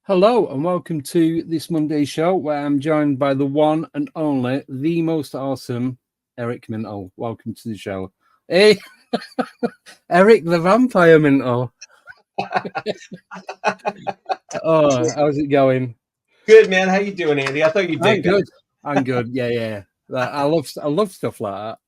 Hello and welcome to this Monday show where I'm joined by the one and only, the most awesome Eric Mintel. Welcome to the show. Hey, Eric the Vampire Mintel. Oh, how's it going? Good, man. How you doing, Andy? I thought you'd dig good. I'm good. Yeah. I love stuff like that,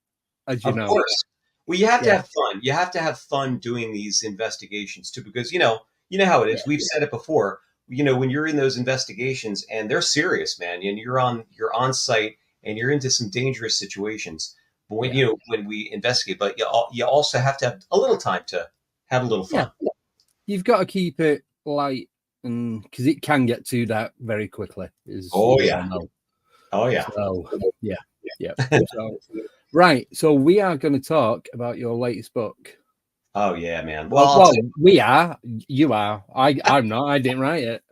as you know. Of course. Well, you have to have fun. You have to have fun doing these investigations too, because you know how it is. We've said it before. When you're in those investigations and they're serious, man, and you're on site and you're into some dangerous situations. But when we investigate, but you also have to have a little time to have a little fun. Yeah. You've got to keep it light, and because it can get to that very quickly. Oh yeah. So, yeah. So, right. So we are going to talk about your latest book. Oh yeah, man. Well, we are. You are. I'm not. I didn't write it.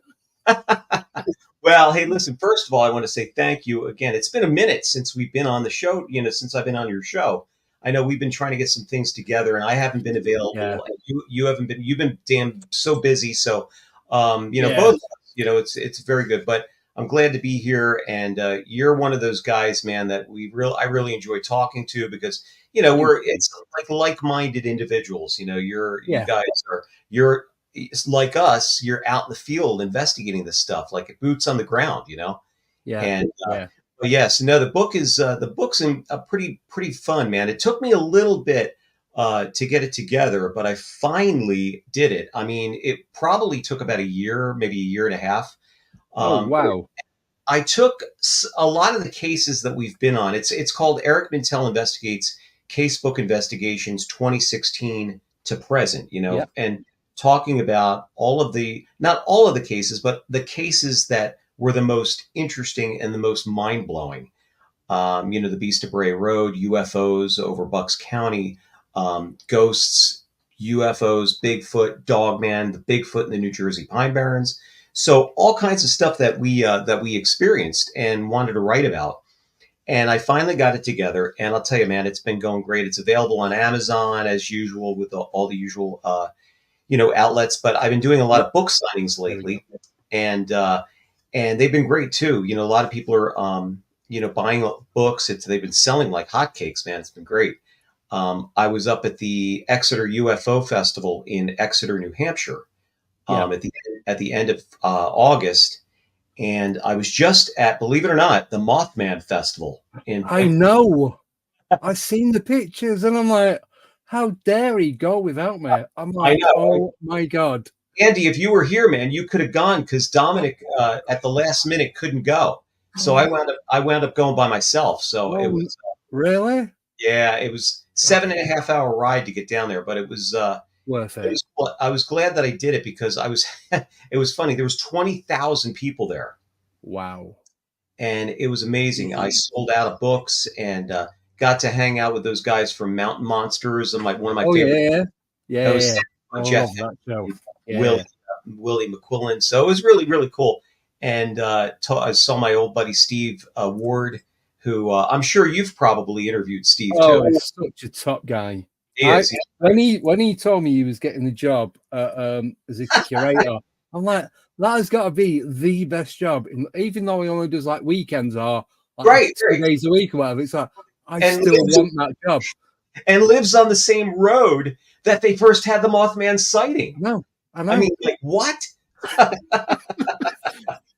Well, hey, listen. First of all, I want to say thank you again. It's been a minute since we've been on the show. Since I've been on your show. I know we've been trying to get some things together, and I haven't been available. Yeah. You haven't been. You've been damn so busy. So, both. Of us, it's very good. But I'm glad to be here, and you're one of those guys, man, that I really enjoy talking to because. It's like-minded individuals. You guys it's like us. You're out in the field investigating this stuff, like boots on the ground. Yeah. And but yes, no, the book's pretty fun, man. It took me a little bit to get it together, but I finally did it. I mean, it probably took about a year, maybe a year and a half. Wow. I took a lot of the cases that we've been on. It's called Eric Mintel Investigates Casebook Investigations 2016 to present, and talking about not all of the cases, but the cases that were the most interesting and the most mind-blowing. The Beast of Bray Road, UFOs over Bucks County, ghosts, UFOs, Bigfoot, Dogman, the Bigfoot in the New Jersey Pine Barrens. So all kinds of stuff that we experienced and wanted to write about. And I finally got it together, and I'll tell you, man, it's been going great. It's available on Amazon as usual with all the usual, outlets. But I've been doing a lot of book signings lately, and they've been great too. A lot of people are, buying books. They've been selling like hotcakes, man. It's been great. I was up at the Exeter UFO Festival in Exeter, New Hampshire, at the end of August. And I was just at, believe it or not, the Mothman Festival. I know. I've seen the pictures, and I'm like, how dare he go without me? I'm like, oh my God. Andy, if you were here, man, you could have gone because Dominic at the last minute couldn't go. So I wound up going by myself. So it was really? Yeah, it was 7.5 hour ride to get down there, but it was worth it. I was glad that I did it because it was funny. There was 20,000 people there. Wow. and it was amazing. I sold out of books and got to hang out with those guys from Mountain Monsters, and one of my Oh favorite. That was yeah. I Jeff love that show. Will Yeah. Willie McQuillan. So it was really, really cool. And I saw my old buddy Steve Ward, who I'm sure you've probably interviewed Steve Oh, too. he's such a top guy. He is. When he told me he was getting the job as a curator, I'm like, that has got to be the best job. Even though he only does like weekends or like Right, 2 days a week or whatever, it's like I and still want that job. And lives on the same road that they first had the Mothman sighting. No, I know. I mean, like, what?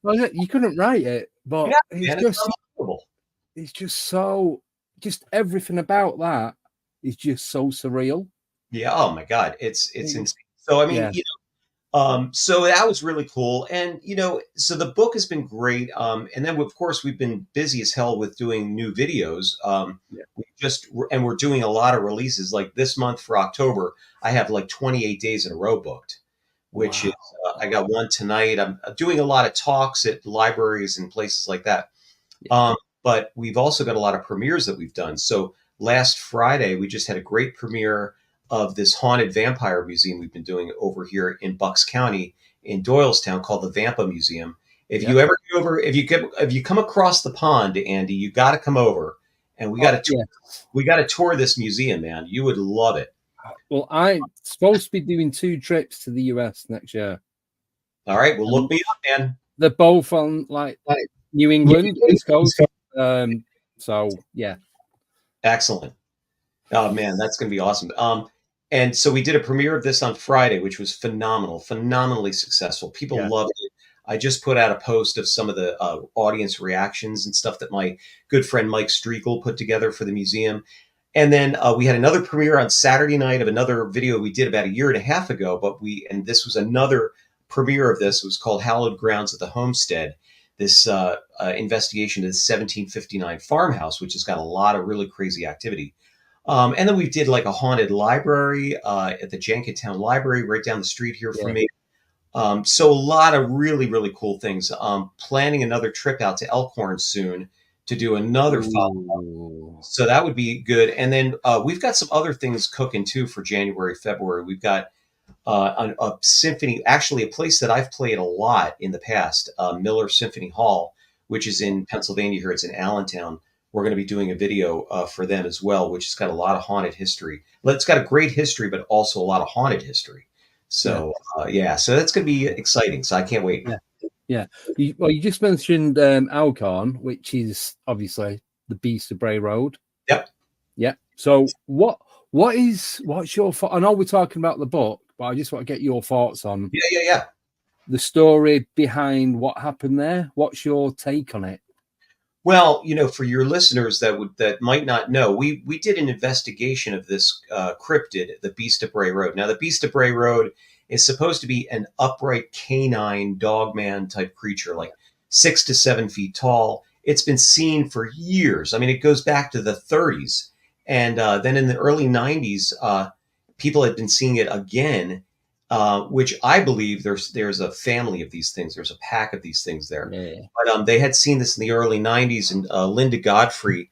Well, you couldn't write it, but it's just so, just everything about that is just so surreal. Yeah. Oh my God. It's insane. So, I mean, Yeah. So that was really cool. And, so the book has been great. And then of course we've been busy as hell with doing new videos. And we're doing a lot of releases like this month for October. I have like 28 days in a row booked, which is, I got one tonight. I'm doing a lot of talks at libraries and places like that. Yeah. But we've also got a lot of premieres that we've done. So last Friday, we just had a great premiere of this haunted vampire museum we've been doing over here in Bucks County in Doylestown called the Vampa Museum. If you ever go over, if you come across the pond, Andy, you got to come over, and we got to tour this museum, man. You would love it. Well, I'm supposed to be doing 2 trips to the US next year. All right, well, look me up, man. They're both on like New England, East Coast. So yeah, excellent. Oh man, that's going to be awesome. And so we did a premiere of this on Friday, which was phenomenally successful. People loved it. I just put out a post of some of the audience reactions and stuff that my good friend Mike Streakel put together for the museum. And then we had another premiere on Saturday night of another video we did about a year and a half ago. And this was another premiere of this. It was called Hallowed Grounds at the Homestead. This investigation of the 1759 farmhouse, which has got a lot of really crazy activity. And then we did like a haunted library at the Jenkintown Library right down the street here from me. So a lot of really, really cool things. Planning another trip out to Elkhorn soon to do another follow-up. So that would be good. And then we've got some other things cooking too for January, February. We've got a symphony, actually a place that I've played a lot in the past, Miller Symphony Hall, which is in Pennsylvania here. It's in Allentown. We're going to be doing a video for them as well, which has got a lot of haunted history. It's got a great history, but also a lot of haunted history. So, so that's going to be exciting. So I can't wait. Yeah. You just mentioned Alcorn, which is obviously the Beast of Bray Road. Yep. Yeah. So what's your thought? I know we're talking about the book, but I just want to get your thoughts on the story behind what happened there. What's your take on it? Well, for your listeners that might not know, we did an investigation of this cryptid, the Beast of Bray Road. Now, the Beast of Bray Road is supposed to be an upright canine dogman type creature, like 6 to 7 feet tall. It's been seen for years. I mean, it goes back to the 30s. And then in the early 90s, people had been seeing it again, which I believe there's a family of these things. There's a pack of these things there. Yeah. But they had seen this in the early 90s. And Linda Godfrey,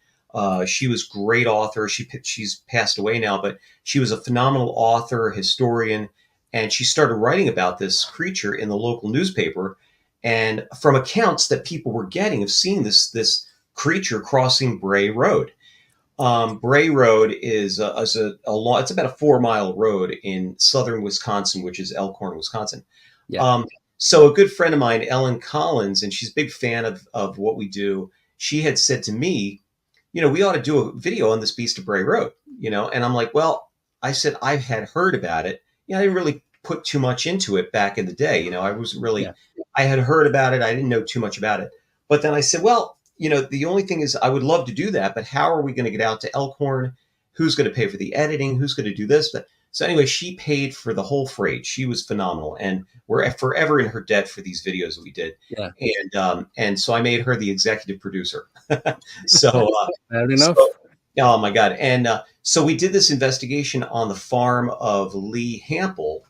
she was a great author. She's passed away now, but she was a phenomenal author, historian. And she started writing about this creature in the local newspaper. And from accounts that people were getting of seeing this creature crossing Bray Road. Bray Road is it's about a 4-mile road in southern Wisconsin, which is Elkhorn, Wisconsin. Yeah. So a good friend of mine, Ellen Collins, and she's a big fan of what we do. She had said to me, we ought to do a video on this Beast of Bray Road, and I'm like, well, I said, I had heard about it. I didn't really put too much into it back in the day. I wasn't really, I had heard about it. I didn't know too much about it. But then I said, well, the only thing is I would love to do that, but how are we going to get out to Elkhorn? Who's going to pay for the editing? Who's going to do this? So anyway, she paid for the whole freight. She was phenomenal. And we're forever in her debt for these videos that we did. Yeah. And so I made her the executive producer. So, fair enough. Oh my God. And so we did this investigation on the farm of Lee Hample,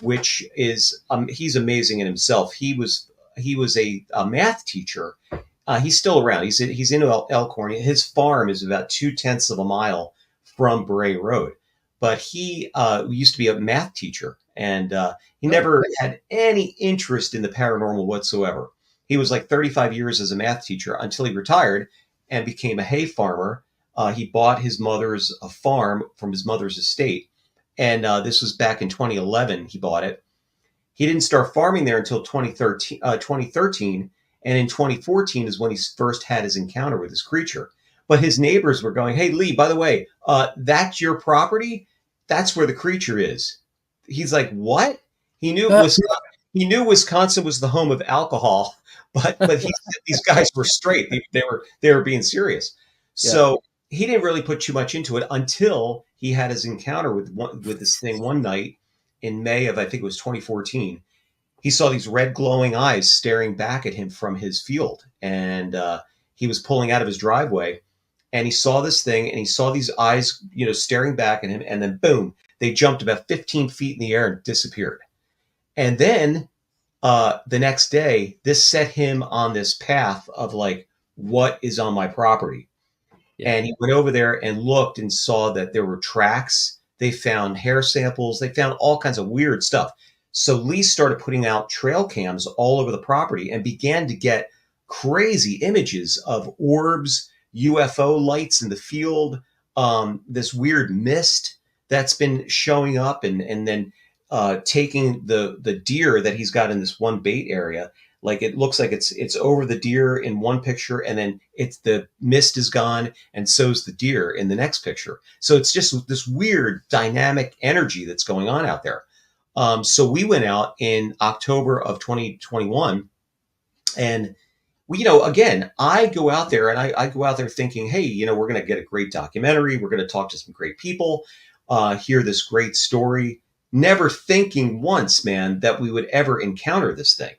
which is, he's amazing in himself. He was a math teacher He's still around. He's in Elkhorn. His farm is about 2/10 of a mile from Bray Road. But he used to be a math teacher, and he never had any interest in the paranormal whatsoever. He was like 35 years as a math teacher until he retired and became a hay farmer. He bought his mother's a farm from his mother's estate, and this was back in 2011. He bought it. He didn't start farming there until 2013, and in 2014 is when he first had his encounter with this creature. But his neighbors were going, "Hey, Lee, by the way, that's your property? That's where the creature is." He's like, "What?" He knew Wisconsin was the home of alcohol, but these guys were straight. They were being serious. So he didn't really put too much into it until he had his encounter with this thing one night in May of, I think it was 2014. He saw these red glowing eyes staring back at him from his field, and he was pulling out of his driveway, and he saw this thing, and he saw these eyes, staring back at him, and then boom, they jumped about 15 feet in the air and disappeared. And then the next day, this set him on this path of like, what is on my property? Yeah. And he went over there and looked and saw that there were tracks. They found hair samples. They found all kinds of weird stuff. So Lee started putting out trail cams all over the property and began to get crazy images of orbs, UFO lights in the field, this weird mist that's been showing up, and then taking the deer that he's got in this one bait area. Like it looks like it's over the deer in one picture, and then the mist is gone, and so's the deer in the next picture. So it's just this weird dynamic energy that's going on out there. So we went out in October of 2021, and again, I go out there and I go out there thinking, hey, we're going to get a great documentary. We're going to talk to some great people, hear this great story, never thinking once, man, that we would ever encounter this thing.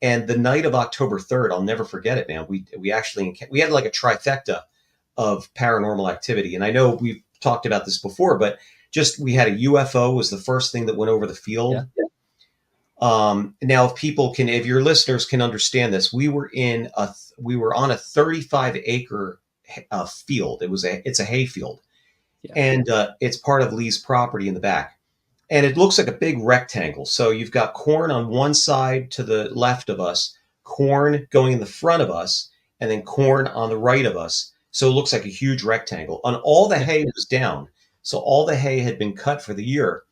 And the night of October 3rd, I'll never forget it, man. We had like a trifecta of paranormal activity. And I know we've talked about this before, but we had a UFO was the first thing that went over the field. Yeah. Now, if your listeners can understand this, we were on a 35 acre field. It's a hay field, and it's part of Lee's property in the back. And it looks like a big rectangle. So you've got corn on one side to the left of us, corn going in the front of us, and then corn on the right of us. So it looks like a huge rectangle. And all the hay was down. So all the hay had been cut for the year.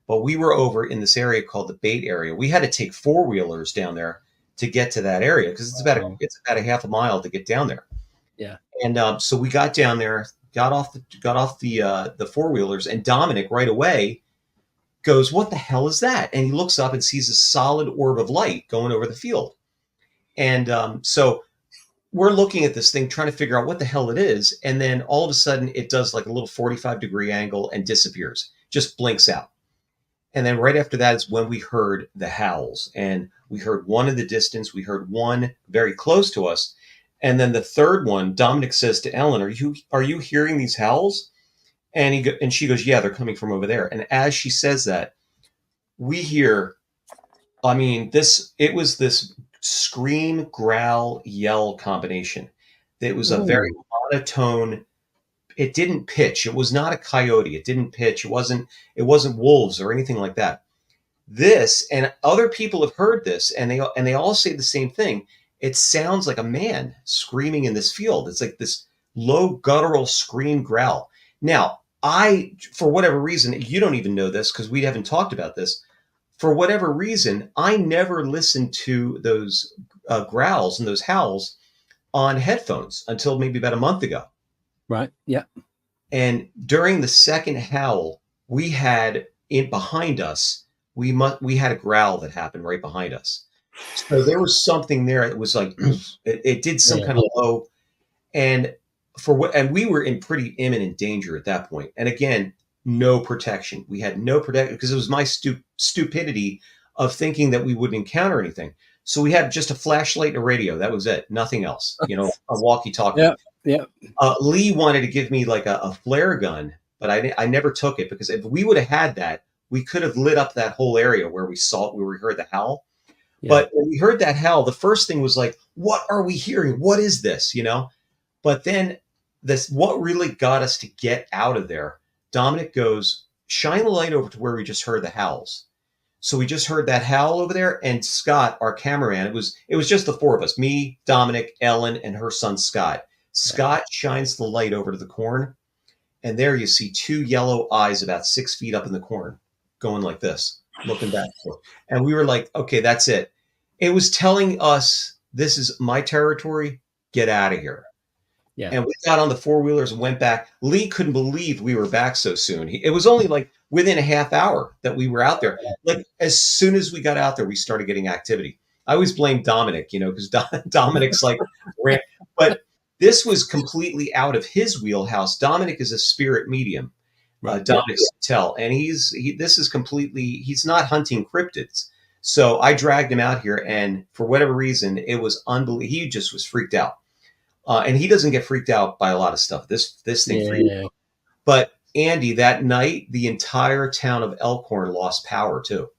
But we were over in this area called the bait area. We had to take 4-wheelers down there to get to that area because it's about a half a mile to get down there. Yeah. And so we got down there, got off the 4-wheelers, and Dominic right away goes, "What the hell is that?" And he looks up and sees a solid orb of light going over the field. And so we're looking at this thing, trying to figure out what the hell it is. And then all of a sudden it does like a little 45-degree angle and disappears, just blinks out. And then right after that is when we heard the howls. And we heard one in the distance. We heard one very close to us. And then the third one, Dominic says to Ellen, are you hearing these howls? And she goes, "Yeah, they're coming from over there." And as she says that, we hear, it was this scream, growl, yell combination. It was a very monotone. It didn't pitch. It was not a coyote. It didn't pitch. It wasn't wolves or anything like that. This, and other people have heard this, and they all say the same thing. It sounds like a man screaming in this field. It's like this low guttural scream growl. Now, for whatever reason, you don't even know this because we haven't talked about this. For whatever reason, I never listened to those growls and those howls on headphones until maybe about a month ago. Right. Yeah. And during the second howl, we had behind us, we had a growl that happened right behind us. So there was something there. It was like it did some kind of low, and we were in pretty imminent danger at that point. And again, no protection. We had no protection because it was my stupidity of thinking that we wouldn't encounter anything. So we had just a flashlight and a radio. That was it. Nothing else. A walkie-talkie. Yeah. Lee wanted to give me like a flare gun, but I never took it because if we would have had that, we could have lit up that whole area where we heard the howl. Yeah. But when we heard that howl, the first thing was like, what are we hearing? What is this? But then what really got us to get out of there, Dominic goes, shine the light over to where we just heard the howls. So we just heard that howl over there, and Scott, our cameraman, it was just the four of us, me, Dominic, Ellen, and her son Scott. Scott shines the light over to the corn, and there you see two yellow eyes about 6 feet up in the corn, going like this, looking back. And we were like, okay, that's it. It was telling us, this is my territory, get out of here. Yeah. And we got on the four-wheelers and went back. Lee couldn't believe we were back so soon. It was only like within a half hour that we were out there. Like as soon as we got out there, we started getting activity. I always blame Dominic, because Dominic's like, but this was completely out of his wheelhouse. Dominic is a spirit medium, Dominic Mintel, and this is completely, he's not hunting cryptids. So I dragged him out here, and for whatever reason, it was unbelievable. He just was freaked out. And he doesn't get freaked out by a lot of stuff. This thing freaked out. But Andy, that night, the entire town of Elkhorn lost power too.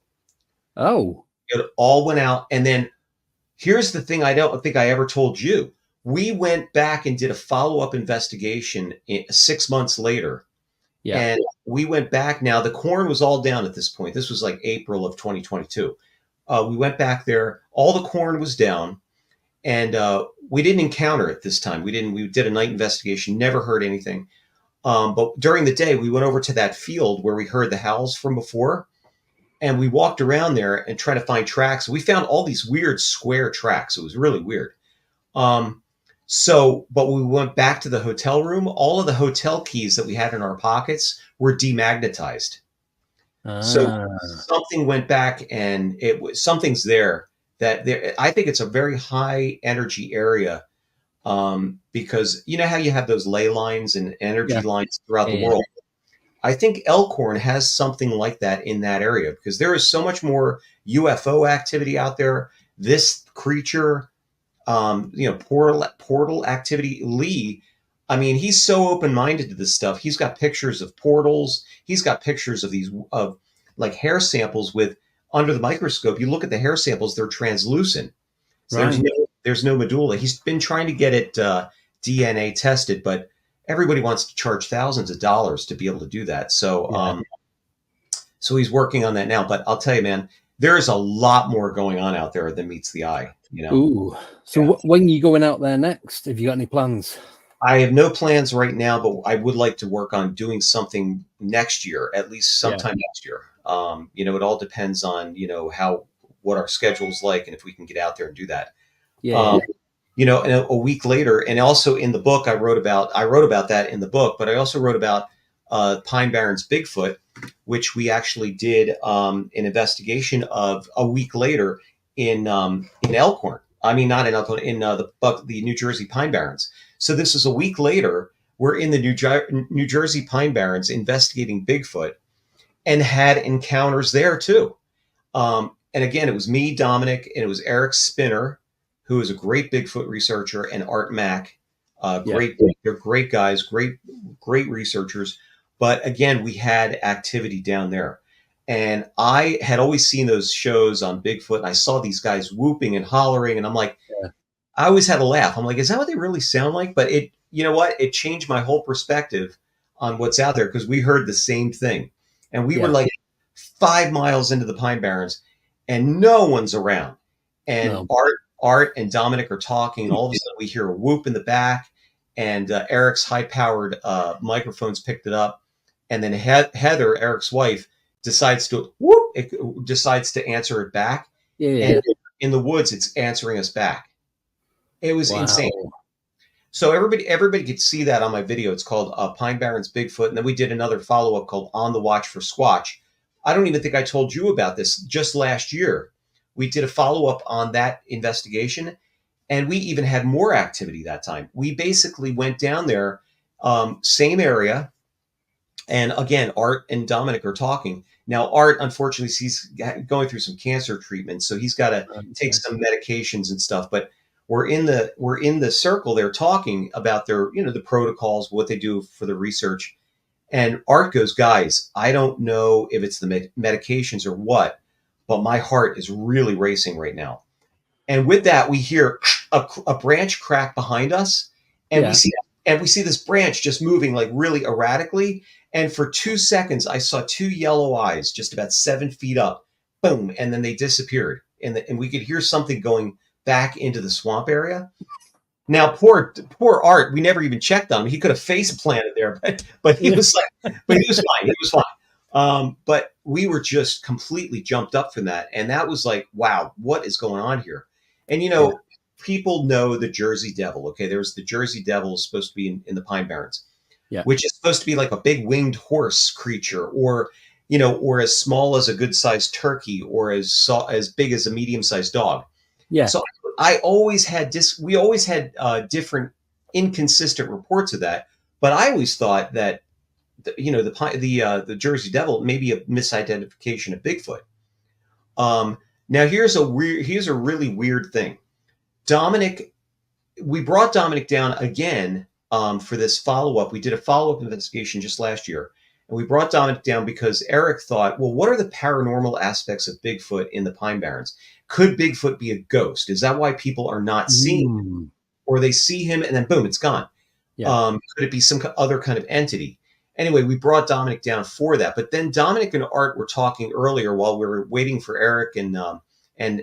Oh. It all went out. And then here's the thing I don't think I ever told you. We went back and did a follow-up investigation 6 months later. Yeah. And we went back. Now, the corn was all down at this point. This was like April of 2022. We went back there. All the corn was down. And we didn't encounter it this time. We did a night investigation, never heard anything. But during the day, we went over to that field where we heard the howls from before. And we walked around there and tried to find tracks. We found all these weird square tracks. It was really weird. But we went back to the hotel room. All of the hotel keys that we had in our pockets were demagnetized. So something went back, and something's there. I think it's a very high energy area, because you know how you have those ley lines and energy lines throughout the world. I think Elkhorn has something like that in that area, because there is so much more UFO activity out there. This creature, portal activity. Lee, I mean, he's so open-minded to this stuff. He's got pictures of portals. He's got pictures of like hair samples with, under the microscope, you look at the hair samples, they're translucent. So there's no medulla. He's been trying to get it DNA tested, but everybody wants to charge thousands of dollars to be able to do that. So so he's working on that now. But I'll tell you, man, there's a lot more going on out there than meets the eye. Ooh. So when are you going out there next? Have you got any plans? I have no plans right now, but I would like to work on doing something next year, at least sometime next year. It all depends on, what our schedule's like and if we can get out there and do that. And a week later, and also in the book, I wrote about that in the book, but I also wrote about Pine Barrens Bigfoot, which we actually did an investigation of a week later in Elkhorn. I mean, not in Elkhorn, in the New Jersey Pine Barrens. So this is a week later. We're in the New Jersey Pine Barrens investigating Bigfoot, and had encounters there too. And again, it was me, Dominic, and it was Eric Spinner, who is a great Bigfoot researcher, and Art Mack. They're great guys, great researchers. But again, we had activity down there. And I had always seen those shows on Bigfoot, and I saw these guys whooping and hollering, and I'm like, I always had a laugh. I'm like, is that what they really sound like? But you know what? It changed my whole perspective on what's out there, because we heard the same thing. And we were like 5 miles into the Pine Barrens, and no one's around. And Art and Dominic are talking, and all of a sudden we hear a whoop in the back, and Eric's high-powered microphones picked it up. And then Heather, Eric's wife, decides to answer it back. And in the woods, it's answering us back. It was insane. So everybody could see that on my video. It's called Pine Barrens Bigfoot. And then we did another follow-up called On the Watch for Squatch. I don't even think I told you about this. Just last year, we did a follow-up on that investigation, and we even had more activity that time. We basically went down there, same area, and again, Art and Dominic are talking. Now, Art, unfortunately, he's going through some cancer treatment, so he's got to take some medications and stuff. But we're in the circle. They're talking about their, the protocols, what they do for the research. And Art goes, guys, I don't know if it's the medications or what, but my heart is really racing right now. And with that, we hear a branch crack behind us, and we see this branch just moving like really erratically. And for 2 seconds, I saw two yellow eyes just about 7 feet up, boom, and then they disappeared. And we could hear something going back into the swamp area. Now, poor Art, we never even checked on him. He could have face planted there, but he was like, but he was fine. He was fine. But we were just completely jumped up from that, and that was like, wow, what is going on here? And people know the Jersey Devil. Okay, there's the Jersey Devil supposed to be in the Pine Barrens, which is supposed to be like a big winged horse creature, or or as small as a good sized turkey, or as big as a medium sized dog. Yeah. So I always had we always had different inconsistent reports of that, but I always thought that the Jersey Devil may be a misidentification of Bigfoot. Now here's a really weird thing. We brought Dominic down again for this follow-up. We did a follow-up investigation just last year, and we brought Dominic down because Eric thought, well, what are the paranormal aspects of Bigfoot in the Pine Barrens? Could Bigfoot be a ghost? Is that why people are not seeing him? Or they see him and then boom, it's gone? Yeah. Could it be some other kind of entity? Anyway, we brought Dominic down for that. But then Dominic and Art were talking earlier while we were waiting for Eric and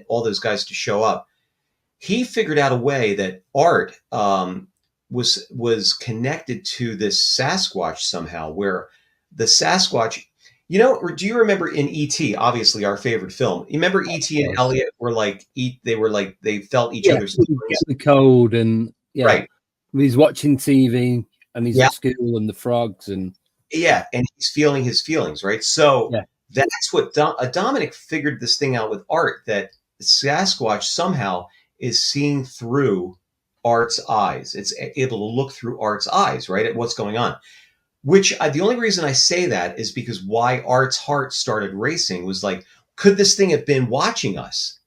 all those guys to show up. He figured out a way that Art was connected to this Sasquatch somehow, where the Sasquatch, do you remember in E.T., obviously our favorite film, you remember E.T. and Elliot were like, they felt each other's the code, and right. He's watching TV and he's at school, and the frogs, and and he's feeling his feelings, right? So that's what Dominic figured this thing out with Art, that Sasquatch somehow is seeing through Art's eyes. It's able to look through Art's eyes, right, at what's going on. Which the only reason I say that is because why Art's heart started racing was like, could this thing have been watching us?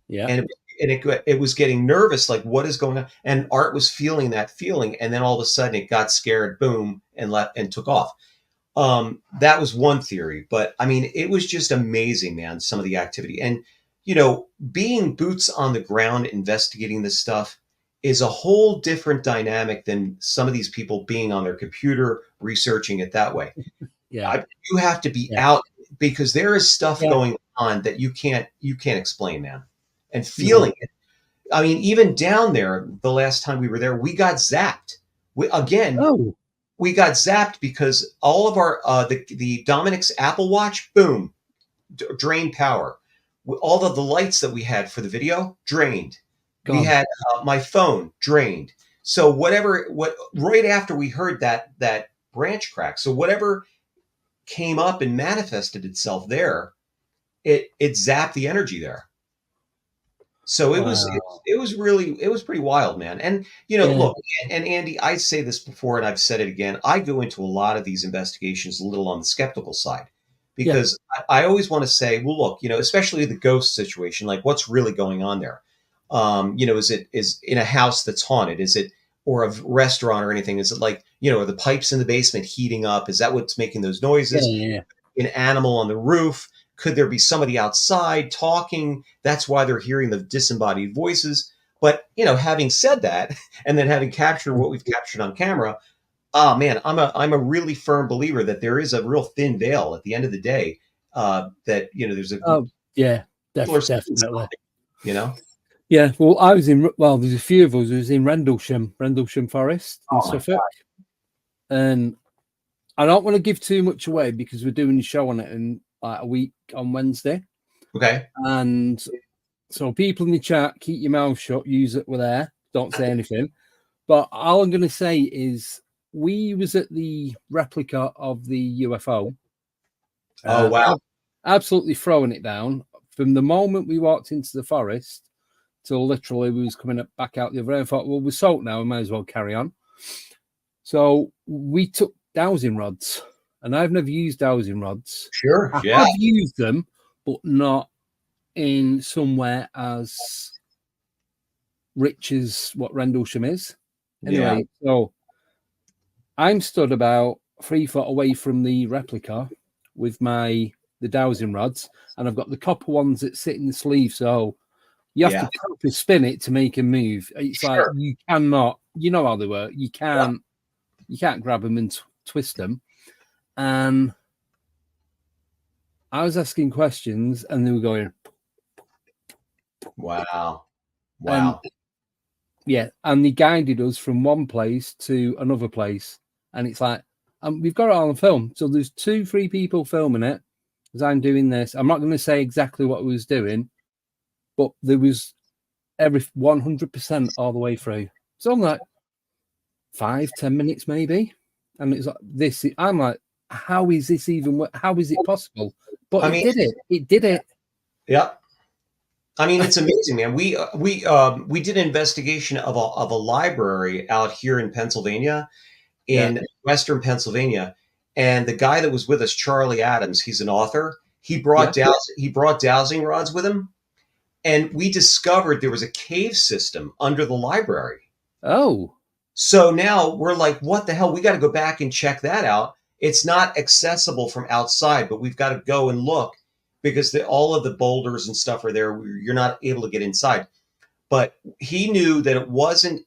Yeah. And it was getting nervous, like, what is going on? And Art was feeling that feeling, and then all of a sudden it got scared, boom, and left and took off. That was one theory, but I mean, it was just amazing, man, some of the activity. And being boots on the ground investigating this stuff is a whole different dynamic than some of these people being on their computer researching it that way. You have to be out, because there is stuff going on that you can't explain, man. And feeling it. I mean, even down there, the last time we were there, we got zapped. We got zapped because all of our the Dominic's Apple Watch, boom, drained power. All of the lights that we had for the video drained. We had my phone drained. So right after we heard that branch crack, so whatever came up and manifested itself there, it zapped the energy there. So it was pretty wild, man. And look, and Andy, I say this before and I've said it again, I go into a lot of these investigations a little on the skeptical side, because I always want to say, well, look, especially the ghost situation, like what's really going on there? Is in a house that's haunted? Is it, or a restaurant or anything? Is it like, are the pipes in the basement heating up? Is that what's making those noises? An animal on the roof? Could there be somebody outside talking? That's why they're hearing the disembodied voices. But, having said that, and then having captured what we've captured on camera, man, I'm a really firm believer that there is a real thin veil at the end of the day. That, there's definitely. Yeah, well, I was there's a few of us who was in Rendlesham Forest in Suffolk. And I don't want to give too much away because we're doing a show on it in like a week on Wednesday. Okay. And so people in the chat, keep your mouth shut, use it, we're there, don't say anything. But all I'm going to say is we was at the replica of the UFO. Oh, wow. Absolutely throwing it down. From the moment we walked into the forest till literally we was coming back out the other end, I thought, well, we're soaked now, we might as well carry on. So we took dowsing rods, and I've never used dowsing rods. Sure, I have used them, but not in somewhere as rich as what Rendlesham is. Anyway, so I'm stood about 3 foot away from the replica with my the dowsing rods, and I've got the copper ones that sit in the sleeve. So you have to properly spin it to make them move. It's like you cannot, you know how they work. You can't grab them and twist them. And I was asking questions, and they were going, wow. And, and they guided us from one place to another place, and it's like, we've got it all on film. So there's 2-3 people filming it as I'm doing this. I'm not going to say exactly what I was doing, but there was every 100% all the way through. So I'm like 5-10 minutes maybe, and it's like this. I'm like, how is this even? How is it possible? But it did it. It did it. Yeah. I mean, it's amazing, man. We did an investigation of a library out here in Pennsylvania, in Western Pennsylvania, and the guy that was with us, Charlie Adams, he's an author. He brought dowsing rods with him, and we discovered there was a cave system under the library. Oh, so now we're like, what the hell? We got to go back and check that out. It's not accessible from outside, but we've got to go and look, because all of the boulders and stuff are there. You're not able to get inside. But he knew that it wasn't,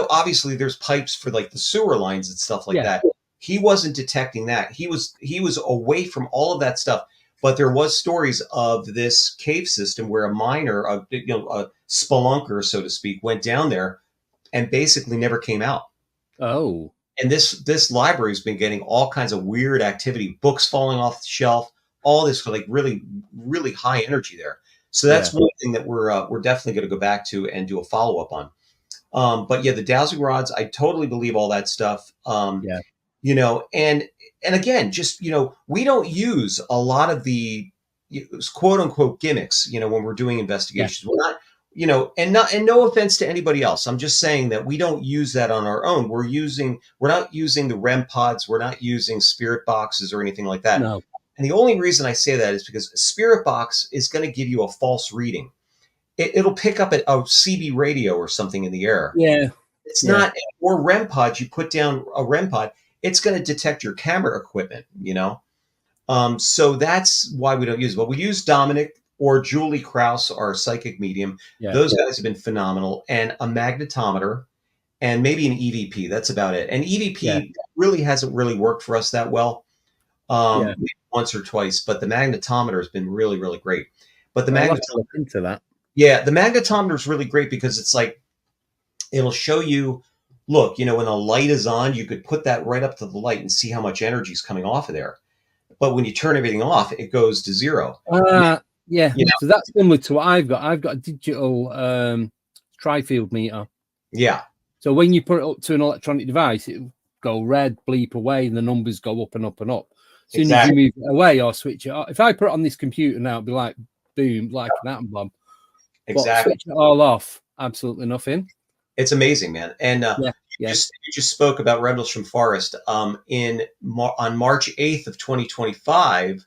obviously there's pipes for like the sewer lines and stuff like that. He wasn't detecting that. He was away from all of that stuff. But there was stories of this cave system where a miner, a spelunker, so to speak, went down there and basically never came out. Oh. And this library's been getting all kinds of weird activity, books falling off the shelf, all this like really, really high energy there. So that's one thing that we're definitely going to go back to and do a follow up on. But the dowsing rods, I totally believe all that stuff. And again, just we don't use a lot of the quote unquote gimmicks. When we're doing investigations, we're not. And no offense to anybody else. I'm just saying that we don't use that on our own. We're not using the REM pods. We're not using spirit boxes or anything like that. No. And the only reason I say that is because a spirit box is going to give you a false reading. It'll pick up a CB radio or something in the air. Yeah. It's not, or REM pods, you put down a REM pod, it's going to detect your camera equipment, So that's why we don't use it. But we use Dominic or Julie Krause, our psychic medium. Those guys have been phenomenal. And a magnetometer and maybe an EVP. That's about it. And EVP really hasn't really worked for us that well. Maybe once or twice, but the magnetometer has been really, really great. But the magnetometer into that. Yeah, the magnetometer is really great because it's like it'll show you, look, when a light is on, you could put that right up to the light and see how much energy is coming off of there. But when you turn everything off, it goes to zero. So that's similar to what I've got. I've got a digital tri-field meter. Yeah. So when you put it up to an electronic device, it'll go red, bleep away, and the numbers go up and up and up. As soon as you move it away or switch it off. If I put it on this computer now, it'd be like boom, like an atom bomb. But switch it all off, absolutely nothing. It's amazing, man. And you just spoke about Rendlesham Forest. On March 8th of 2025,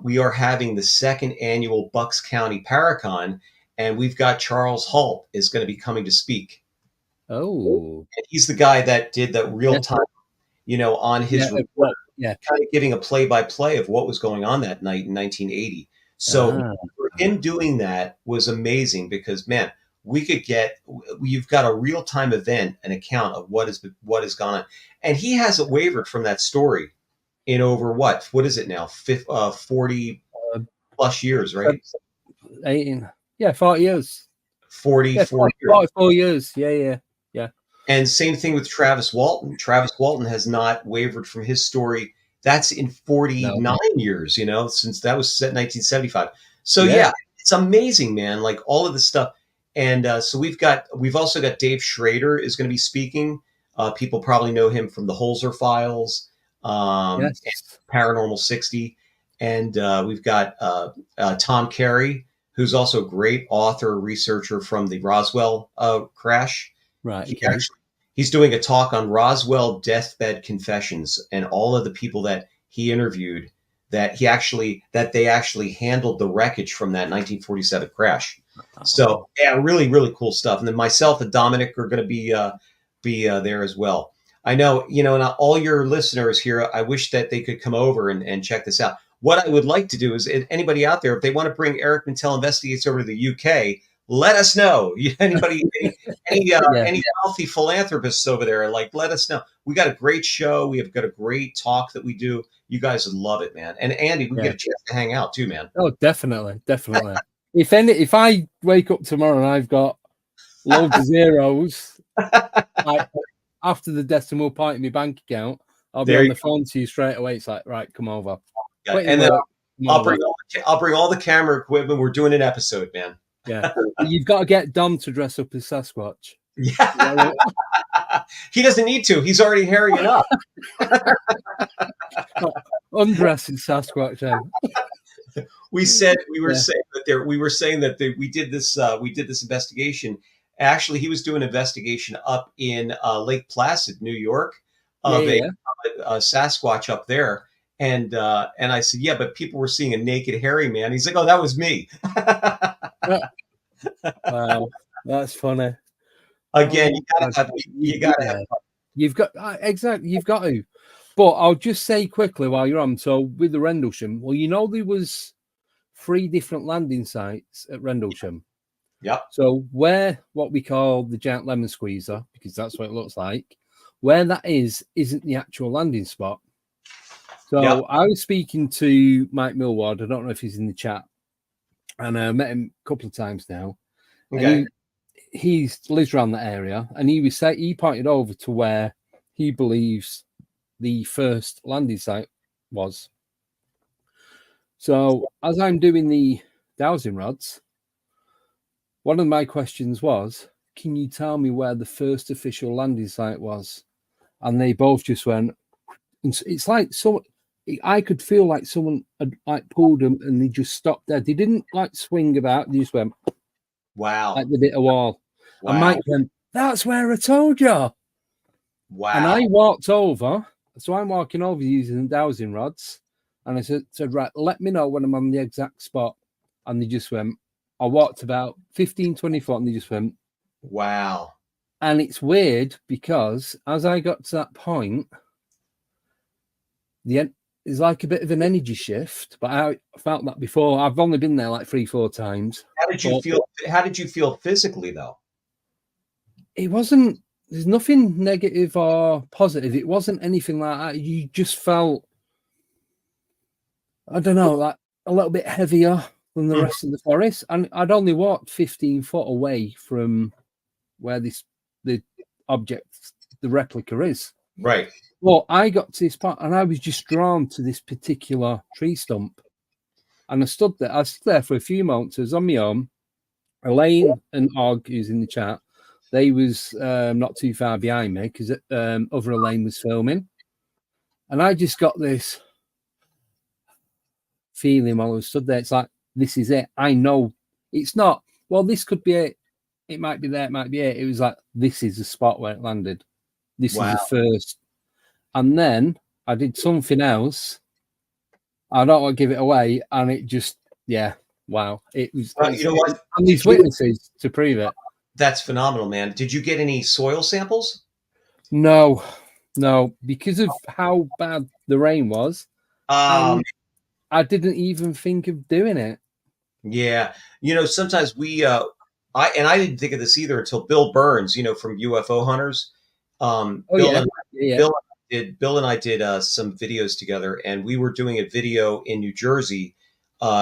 we are having the second annual Bucks County Paracon, and we've got Charles Halt is going to be coming to speak. Oh. And he's the guy that did that real time, on his report, kind of giving a play-by-play of what was going on that night in 1980. So for him doing that was amazing because, man, you've got a real-time event, an account of what has gone on. And he hasn't wavered from that story in over what is it now? 40 plus years, right? 18. Yeah, 40 years. 44 years. Yeah. And same thing with Travis Walton. Travis Walton has not wavered from his story. That's in 49 years, since that was set in 1975. So it's amazing, man. Like all of this stuff. And so we've also got Dave Schrader is going to be speaking. People probably know him from the Holzer Files, and Paranormal 60. And we've got Tom Carey, who's also a great author, researcher from the Roswell crash. Right. He's doing a talk on Roswell deathbed confessions and all of the people that he interviewed that they actually handled the wreckage from that 1947 crash. So really, really cool stuff. And then myself and Dominic are going to be there as well. I know, and all your listeners here, I wish that they could come over and check this out. what I would like to do is, anybody out there, if they want to bring Eric Mintel Investigates over to the UK, let us know. Anybody, Yeah. any wealthy philanthropists over there, like, let us know. We got a great show. We have got a great talk that we do. You guys would love it, man. And Andy, we Yeah. get a chance to hang out too, man. Oh, definitely. If I wake up tomorrow and I've got loads of zeros, like after the decimal point in my bank account, I'll be on the phone to you straight away. It's like, right, come over. Yeah. And then I'll bring all the camera equipment. We're doing an episode, man. Yeah. You've got to get Dom to dress up as Sasquatch. Yeah. He doesn't need to. He's already hairy enough. Undress as Sasquatch. We were saying that we did this investigation. Actually, he was doing an investigation up in Lake Placid, New York, of a Sasquatch up there. And I said, yeah, but people were seeing a naked hairy man. He's like, oh, that was me. Wow, that's funny. Again, you gotta have fun. You've got exactly. You've got to. But I'll just say quickly while you're on. So with the Rendlesham, well, there was 3 different landing sites at Rendlesham. Yep. So where what we call the giant lemon squeezer, because that's what it looks like, where that isn't the actual landing spot. So I was speaking to Mike Millward. I don't know if he's in the chat, and I met him a couple of times now. Okay. And he lives around that area, and he pointed over to where he believes the first landing site was. So as I'm doing the dowsing rods, one of my questions was, can you tell me where the first official landing site was? And they both just went, and it's like I could feel like someone had like pulled them and they just stopped there. They didn't like swing about, they just went, wow, like they did a wall. Wow. And Mike went, that's where I told you. Wow. And I walked over. So I'm walking over using the dowsing rods. And I said, right, let me know when I'm on the exact spot. And they just went, I walked about 15, 20 foot and they just went, wow. And it's weird because as I got to that point, it's like a bit of an energy shift, but I felt that before. I've only been there like 3-4 times. How did you feel physically though? It wasn't, there's nothing negative or positive. It wasn't anything like that. You just felt, I don't know, like a little bit heavier than the rest of the forest. And I'd only walked 15 foot away from where the object, the replica is. Right. Well, I got to this part and I was just drawn to this particular tree stump. And I stood there for a few moments. I was on my own. Elaine and Og, who's in the chat, they was not too far behind me because other Elaine was filming. And I just got this feeling while I was stood there. It's like, this is it. I know it's not, well, this could be it. It might be there. It might be it. It was like, this is the spot where it landed. This is the first. And then I did something else. I don't want to give it away. And it just, wow. It was, you know what? And these witnesses to prove it. That's phenomenal, man. Did you get any soil samples? No, because of how bad the rain was. I didn't even think of doing it. Yeah. Sometimes I didn't think of this either until Bill Burns, from UFO Hunters. Bill and I did some videos together, and we were doing a video in New Jersey,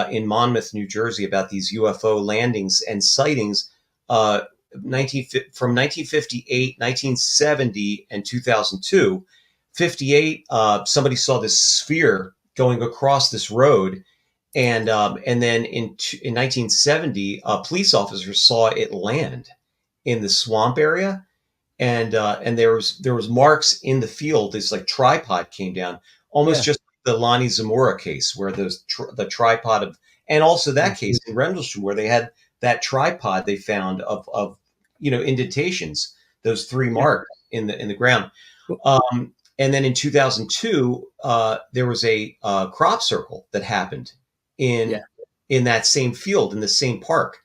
in Monmouth, New Jersey, about these UFO landings and sightings from 1958, 1970, and 2002. 58, somebody saw this sphere going across this road. And then in 1970, police officers saw it land in the swamp area, and there was marks in the field. This like tripod came down, almost just like the Lonnie Zamora case, where the tripod and also that case in Rendlesham where they had that tripod they found of indentations, those 3 marks in the ground. And then in 2002, there was a crop circle that happened in that same field, in the same park.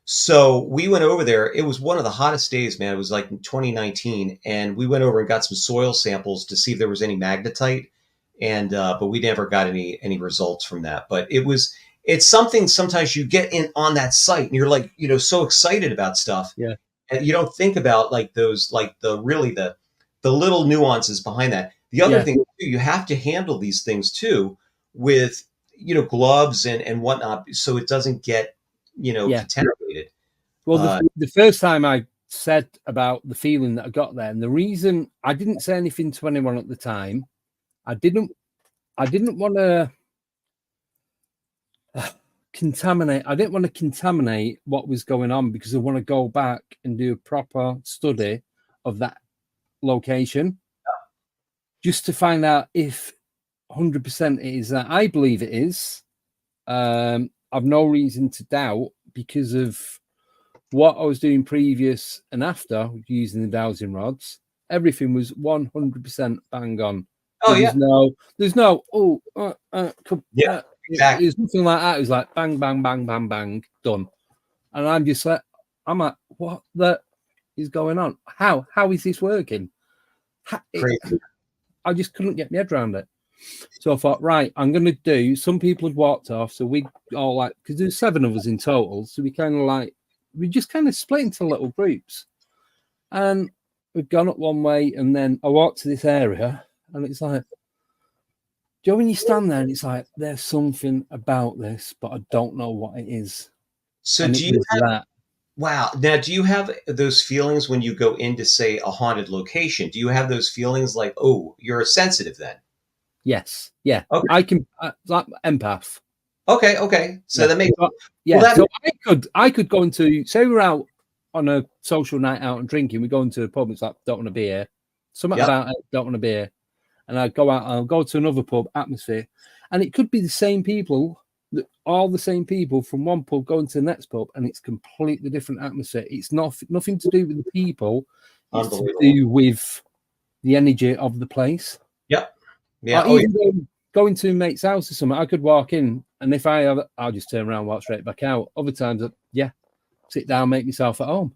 So we went over there. It was one of the hottest days, man. It was like in 2019. And we went over and got some soil samples to see if there was any magnetite and but we never got any results from that. But it's something sometimes you get in on that site and you're like, so excited about stuff, Yeah. and you don't think about like those, like the little nuances behind that. The other Yeah. thing too, you have to handle these things too with gloves and whatnot, so it doesn't get Yeah. contaminated. Well, the first time I said about the feeling that I got there, and the reason I didn't say anything to anyone at the time, I didn't want to contaminate. I didn't want to contaminate what was going on, because I want to go back and do a proper study of that location, just to find out if 100% it is that. I believe it is. I've no reason to doubt, because of what I was doing previous and after using the dowsing rods. Everything was 100% bang on. Oh yeah, There's no yeah, exactly. there's nothing like that. It was like bang, bang, bang, bang, bang, done. And I'm like, what the is going on? How is this working? Crazy. I just couldn't get my head around it. So I thought, right, I'm going to do. Some people had walked off, so we all like, because there's 7 of us in total, so we just kind of split into little groups, and we've gone up one way, and then I walked to this area, and it's like, Joe, when you stand there, and it's like, there's something about this, but I don't know what it is. So And do you have that? Wow. Now, do you have those feelings when you go into, say, a haunted location? Do you have those feelings like, oh, you're sensitive then? Yes. Yeah. Okay. I can, like empath. Okay. So that makes so I could go into, say we're out on a social night out and drinking, we go into a pub, it's like, don't want to be here. Something about it, don't want to be here. And I go out, I'll go to another pub, atmosphere. And it could be the same people, all the same people from one pub going to the next pub, and it's completely different atmosphere. It's nothing to do with the people. It's to do with the energy of the place. Yep. Yeah. Even going to a mate's house or something, I could walk in, and if I'll just turn around, walk straight back out. Other times, sit down, make myself at home.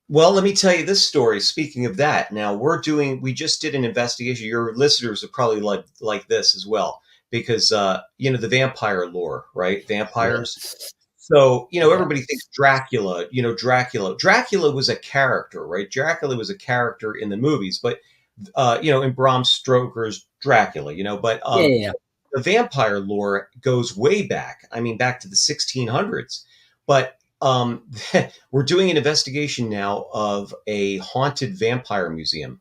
Well, let me tell you this story. Speaking of that, now we just did an investigation. Your listeners are probably like this as well, because the vampire lore, right? Vampires. Yes. So everybody thinks Dracula. Dracula was a character, right? Dracula was a character in the movies, but in Bram Stoker's Dracula, but the vampire lore goes way back. I mean, back to the 1600s. But we're doing an investigation now of a haunted vampire museum,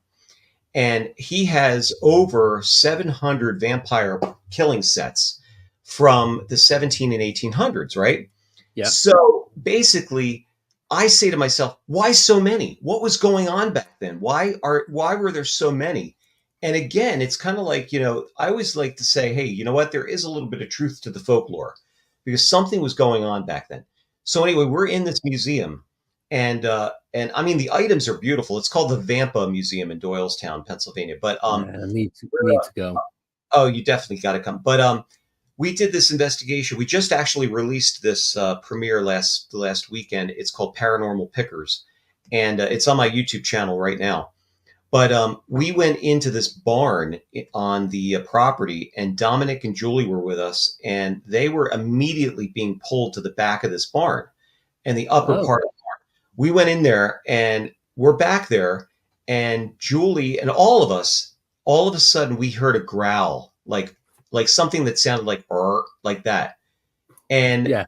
and he has over 700 vampire killing sets from the 17 and 1800s, right? Yeah. So basically, I say to myself, why so many? What was going on back then? Why were there so many? And again, it's kind of like, I always like to say, hey, you know what? There is a little bit of truth to the folklore, because something was going on back then. So anyway, we're in this museum, and I mean, the items are beautiful. It's called the Vampa Museum in Doylestown, Pennsylvania. But I need to go. Oh, you definitely got to come. But we did this investigation. We just actually released this premiere last weekend. It's called Paranormal Pickers, and it's on my YouTube channel right now. But we went into this barn on the property, and Dominic and Julie were with us, and they were immediately being pulled to the back of this barn and the upper part of the barn. We went in there, and we're back there, and Julie and all of us, all of a sudden, we heard a growl, like something that sounded like that. And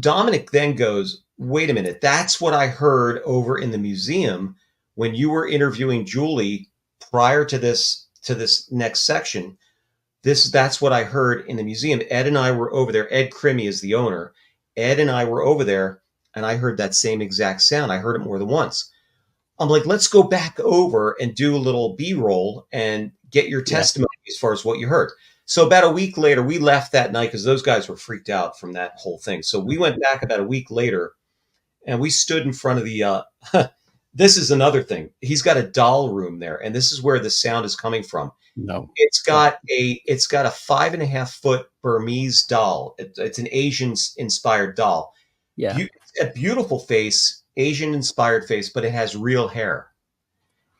Dominic then goes, wait a minute, that's what I heard over in the museum when you were interviewing Julie prior to this next section. That's what I heard in the museum. Ed and I were over there. Ed Crimmy is the owner. Ed and I were over there, and I heard that same exact sound. I heard it more than once. I'm like, let's go back over and do a little B-roll and get your testimony as far as what you heard. So about a week later, we left that night because those guys were freaked out from that whole thing. So we went back about a week later, and we stood in front of the this is another thing. He's got a doll room there, and this is where the sound is coming from. No, it's got a 5.5 foot Burmese doll. It's an Asian inspired doll. Yeah, a beautiful face, Asian inspired face, but it has real hair.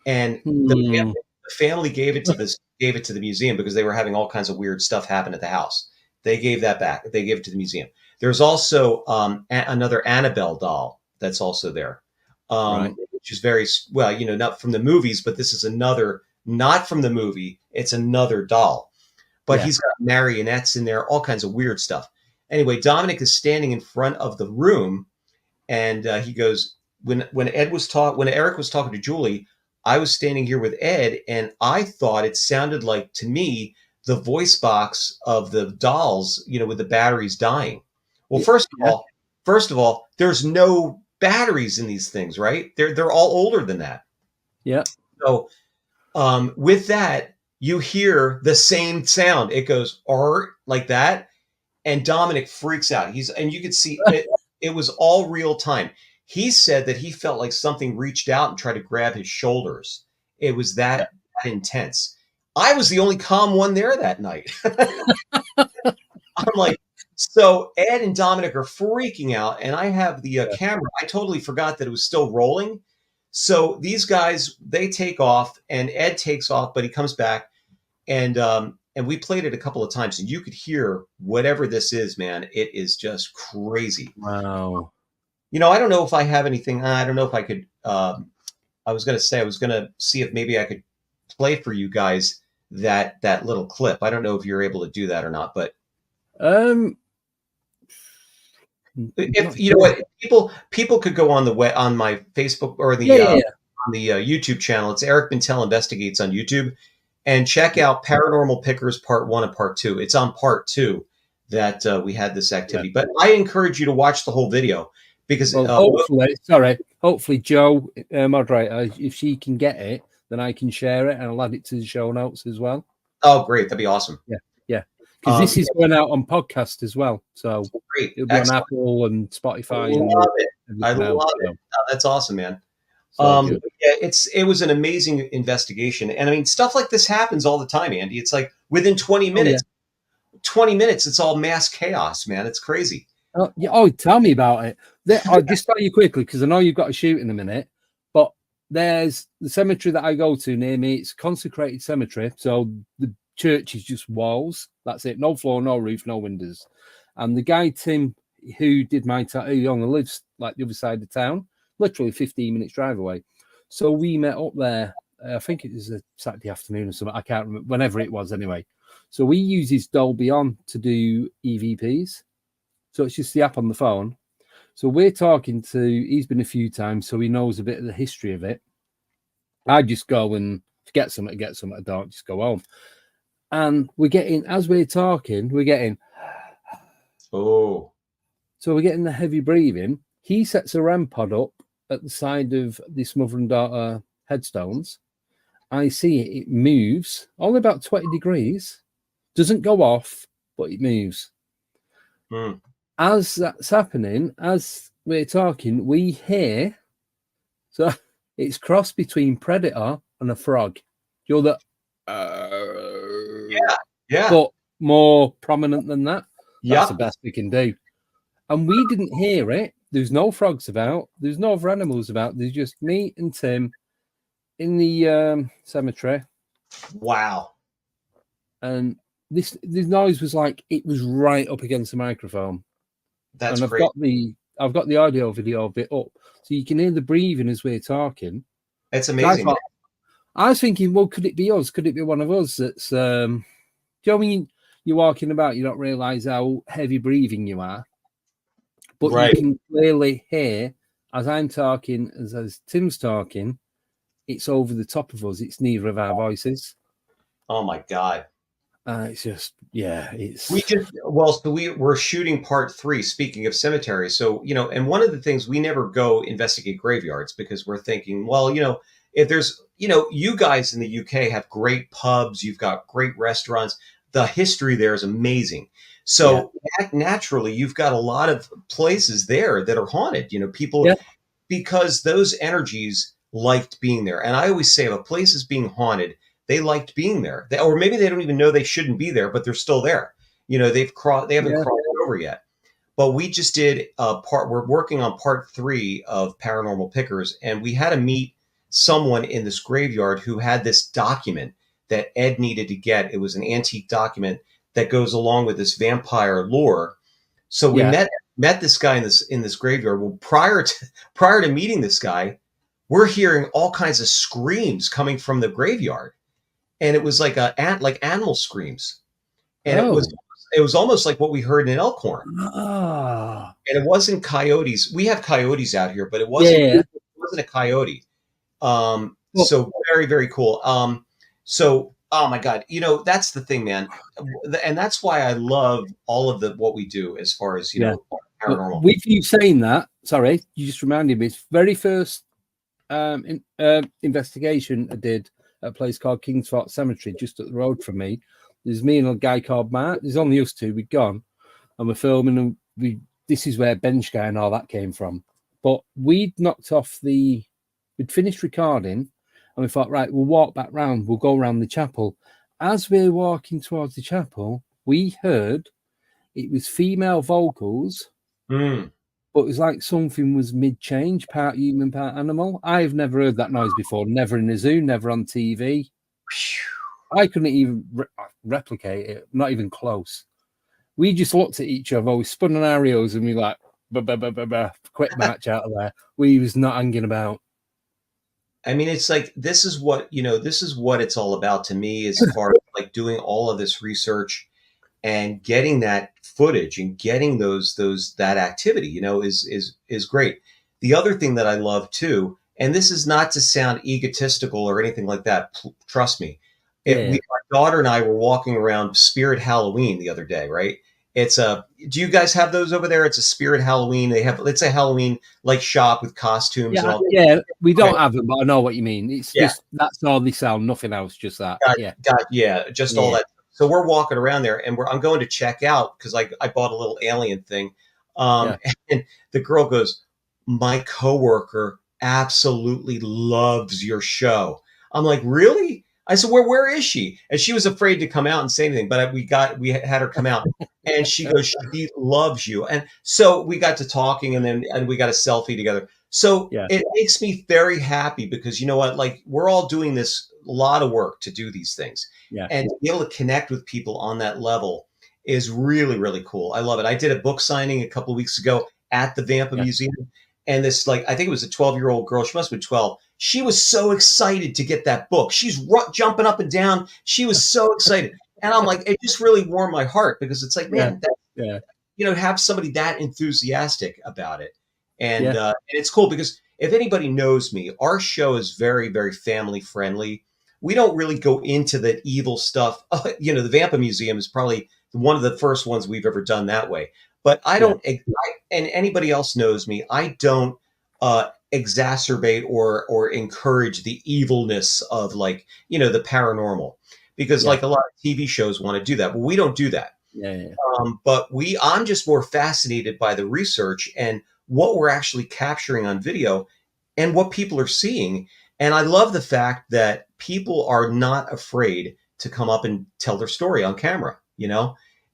And the family gave it to this gave it to the museum because they were having all kinds of weird stuff happen at the house. They gave that back. They gave it to the museum. There's also another Annabelle doll that's also there, Right. which is very well, not from the movies, but this is another, not from the movie. It's another doll, but he's got marionettes in there, all kinds of weird stuff. Anyway, Dominic is standing in front of the room, and he goes, when Eric was talking to Julie, I was standing here with Ed, and I thought it sounded like, to me, the voice box of the dolls, with the batteries dying. Well, first of all, there's no batteries in these things, right? They're all older than that. Yeah. So with that, you hear the same sound. It goes like that, and Dominic freaks out. And you could see it was all real time. He said that he felt like something reached out and tried to grab his shoulders. It was that intense. I was the only calm one there that night. I'm like, so Ed and Dominic are freaking out, and I have the camera. I totally forgot that it was still rolling. So these guys, they take off, and Ed takes off, but he comes back, and we played it a couple of times, and you could hear whatever this is, man. It is just crazy. Wow. I don't know if I have anything. I don't know if I could. I was going to see if maybe I could play for you guys that little clip. I don't know if you're able to do that or not, but if you know what, people could go on on my Facebook or on the YouTube channel. It's Eric Mintel Investigates on YouTube, and check out Paranormal Pickers Part 1 and Part 2. It's on Part 2 that we had this activity, but I encourage you to watch the whole video because hopefully Joe, moderator, if she can get it, then I can share it and I'll add it to the show notes as well. Oh, great. That'd be awesome. Yeah. Because this is going out on podcast as well. So great. It'll be on Apple and Spotify. I love it. Oh, that's awesome, man. It was an amazing investigation. And I mean, stuff like this happens all the time, Andy. It's like within 20 minutes, 20 minutes, it's all mass chaos, man. It's crazy. Tell me about it. I'll just tell you quickly, because I know you've got to shoot in a minute, but there's the cemetery that I go to near me. It's a consecrated cemetery. So the church is just walls. That's it. No floor, no roof, no windows. And the guy, Tim, who did my tattoo, he only lives like the other side of town, literally 15 minutes drive away. So we met up there. I think it was a Saturday afternoon or something. I can't remember, whenever it was anyway. So we use his Dolby On to do EVPs. So it's just the app on the phone. So we're talking to, he's been a few times, so he knows a bit of the history of it. I just go and get something. I don't just go home. And we're getting, as we're talking, oh. So we're getting the heavy breathing. He sets a REM pod up at the side of this mother and daughter headstones. I see it. It moves only about 20 degrees. Doesn't go off, but it moves. Mm. As that's happening, as we're talking, we hear. So it's crossed between predator and a frog. You're the yeah, but more prominent than that. Yeah, that's the best we can do. And we didn't hear it. There's no frogs about. There's no other animals about. There's just me and Tim in the cemetery. Wow. And this noise was like it was right up against the microphone. That's and great. I've got the audio video of it up, so you can hear the breathing as we're talking. It's amazing. I was thinking, well, could it be us? Could it be one of us? That's do you know when you're walking about, you don't realize how heavy breathing you are, but you can clearly hear as I'm talking, as Tim's talking, it's over the top of us. It's neither of our voices. Oh my God. It's just, it's. We're shooting part 3, speaking of cemeteries. So, and one of the things, we never go investigate graveyards because we're thinking, well, if there's, you guys in the UK have great pubs, you've got great restaurants. The history there is amazing. So naturally, you've got a lot of places there that are haunted, people, because those energies liked being there. And I always say if a place is being haunted, they liked being there, or maybe they don't even know they shouldn't be there, but they're still there. They haven't crossed over yet. But we just did we're working on part 3 of Paranormal Pickers, and we had to meet someone in this graveyard who had this document that Ed needed to get. It was an antique document that goes along with this vampire lore. So we met this guy in this graveyard. Well, prior to meeting this guy, we're hearing all kinds of screams coming from the graveyard, and it was like animal screams, and it was almost like what we heard in an elk horn. Ah. And it wasn't coyotes. We have coyotes out here, but it wasn't a coyote. So very, very cool. So, oh my God, that's the thing, man. And that's why I love all of what we do as far as, paranormal. With you saying that, sorry, you just reminded me, it's very first investigation I did at a place called Kingsford Cemetery, just up the road from me. There's me and a guy called Matt. There's only us two. We'd gone and we're filming, and this is where Bench Guy and all that came from. But we'd finished recording, and we thought, right, we'll walk back round. We'll go around the chapel. As we're walking towards the chapel, we heard it was female vocals, but it was like something was mid-change, part human, part animal. I've never heard that noise before. Never in a zoo, never on TV. I couldn't even replicate it, not even close. We just looked at each other, we spun on our heels, and we like, quick march out of there. We was not hanging about. I mean, it's like, this is what it's all about to me, as far as like doing all of this research and getting that footage and getting that activity, is great. The other thing that I love too, and this is not to sound egotistical or anything like that, trust me. My daughter and I were walking around Spirit Halloween the other day, right? Do you guys have those over there? It's a Spirit Halloween. It's a Halloween like shop with costumes. Yeah, and all. Yeah. We don't have them, but I know what you mean. It's just, that's all they sell, nothing else, just that. All that. So we're walking around there, and I'm going to check out because I bought a little alien thing. And the girl goes, "My coworker absolutely loves your show." I'm like, "Really?" I said, where is she? And she was afraid to come out and say anything, but we had her come out, and she goes, "She loves you." And so we got to talking, and we got a selfie together. So it makes me very happy because, you know what, like, we're all doing this a lot of work to do these things, and to be able to connect with people on that level is really, really cool. I love it. I did a book signing a couple of weeks ago at the Vampa Museum, and this, like, I think it was a 12-year-old girl. She must have been 12. She was so excited to get that book. She's jumping up and down. She was so excited. And I'm like, it just really warmed my heart because it's like, man, have somebody that enthusiastic about it. And it's cool because if anybody knows me, our show is very, very family friendly. We don't really go into the evil stuff. The Vampa Museum is probably one of the first ones we've ever done that way. But I don't, and anybody else knows me, I don't exacerbate or encourage the evilness of, like, the paranormal, because like a lot of TV shows want to do that, but we don't do that. But I'm just more fascinated by the research and what we're actually capturing on video and what people are seeing. And I love the fact that people are not afraid to come up and tell their story on camera,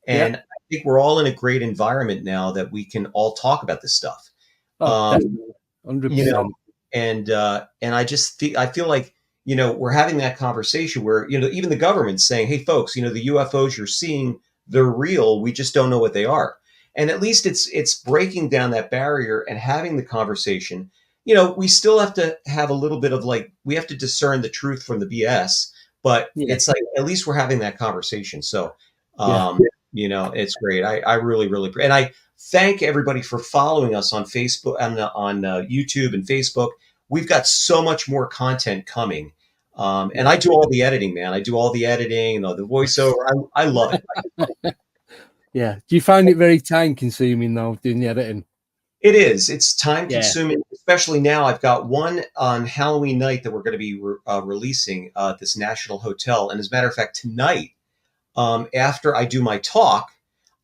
and I think we're all in a great environment now that we can all talk about this stuff. 100%. And I just I feel like, we're having that conversation where, even the government's saying, "Hey folks, the UFOs you're seeing, they're real. We just don't know what they are." And at least it's breaking down that barrier and having the conversation. We still have to have a little bit of, like, we have to discern the truth from the BS, but it's like, at least we're having that conversation. So, it's great. I really, really, and I thank everybody for following us on Facebook and on YouTube and Facebook. We've got so much more content coming. And I do all the editing, man. I do all the editing and all the voiceover. I love it. Yeah. Do you find it very time consuming though, doing the editing? It is. It's time consuming, especially now. I've got one on Halloween night that we're going to be releasing at this National Hotel. And as a matter of fact, tonight, after I do my talk,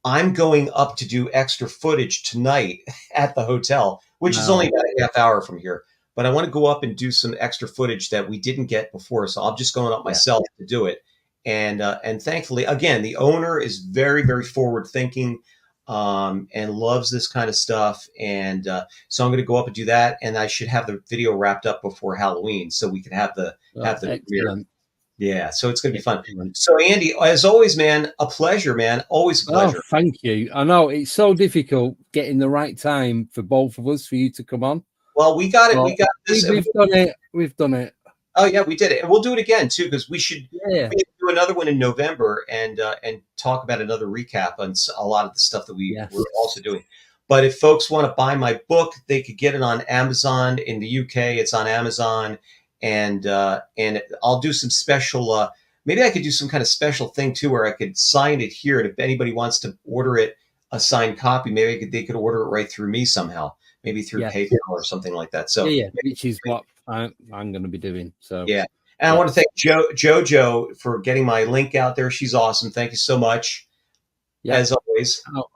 I'm going up to do extra footage tonight at the hotel, which is only about a half hour from here. But I want to go up and do some extra footage that we didn't get before. So I'm just going up myself to do it. And thankfully, again, the owner is very, very forward thinking and loves this kind of stuff. And so I'm going to go up and do that. And I should have the video wrapped up before Halloween so we can have the premiere. Yeah, so it's going to be fun. So, Andy, as always, man, a pleasure, man. Always a pleasure. Oh, thank you. I know it's so difficult getting the right time for both of us for you to come on. Well, we got it. We got this. We've done it. We've done it. Oh yeah, we did it, and we'll do it again too because we should. Yeah. We do another one in November and talk about another recap on a lot of the stuff that we're also doing. But if folks want to buy my book, they could get it on Amazon in the UK. It's on Amazon, and I'll do some special. Maybe I could do some kind of special thing too, where I could sign it here, and if anybody wants to order it, a signed copy, maybe they could order it right through me somehow, maybe through PayPal or something like that. So which is what I'm going to be doing. So yeah. And I want to thank JoJo for getting my link out there. She's awesome. Thank you so much. As always. Oh,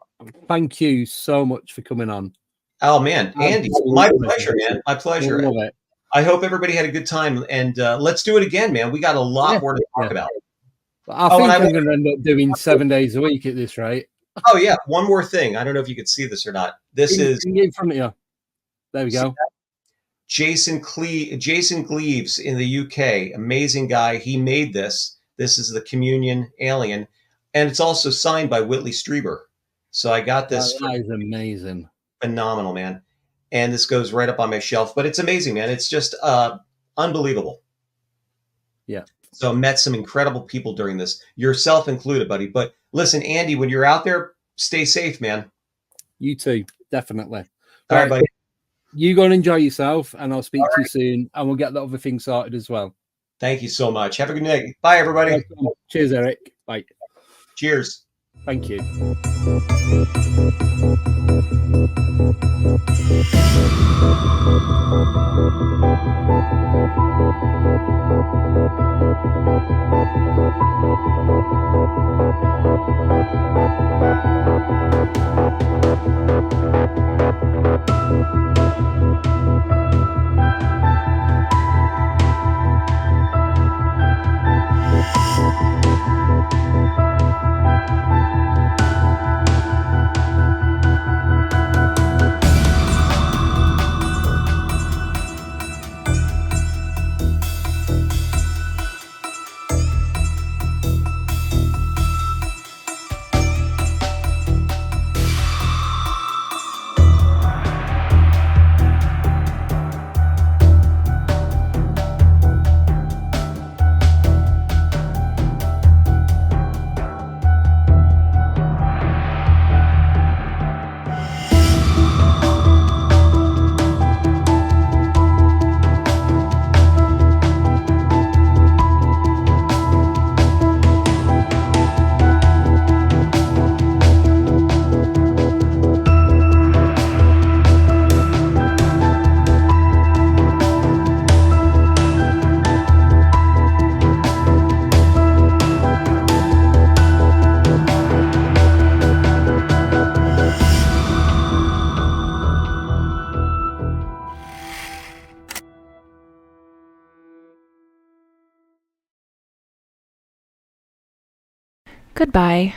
thank you so much for coming on. Oh man, Andy, my pleasure, man. My pleasure. I hope everybody had a good time, and let's do it again, man. We got a lot more to talk about. I think I'm going to end up doing 7 days a week at this rate. Oh yeah, one more thing. I don't know if you could see this or not. This is in front of you. There we go. Jason Gleaves in the UK, amazing guy. He made this. This is the Communion Alien, and it's also signed by Whitley Strieber. So I got this. That is amazing. Phenomenal, man. And this goes right up on my shelf, but it's amazing, man. It's just unbelievable. Yeah. So I met some incredible people during this, yourself included, buddy. But listen, Andy, when you're out there, stay safe, man. You too, definitely. All right, buddy. You go and enjoy yourself, and I'll speak to you soon, and we'll get the other thing sorted as well. Thank you so much. Have a good night. Bye, everybody. Cheers, Eric. Bye. Cheers. Thank you. Goodbye.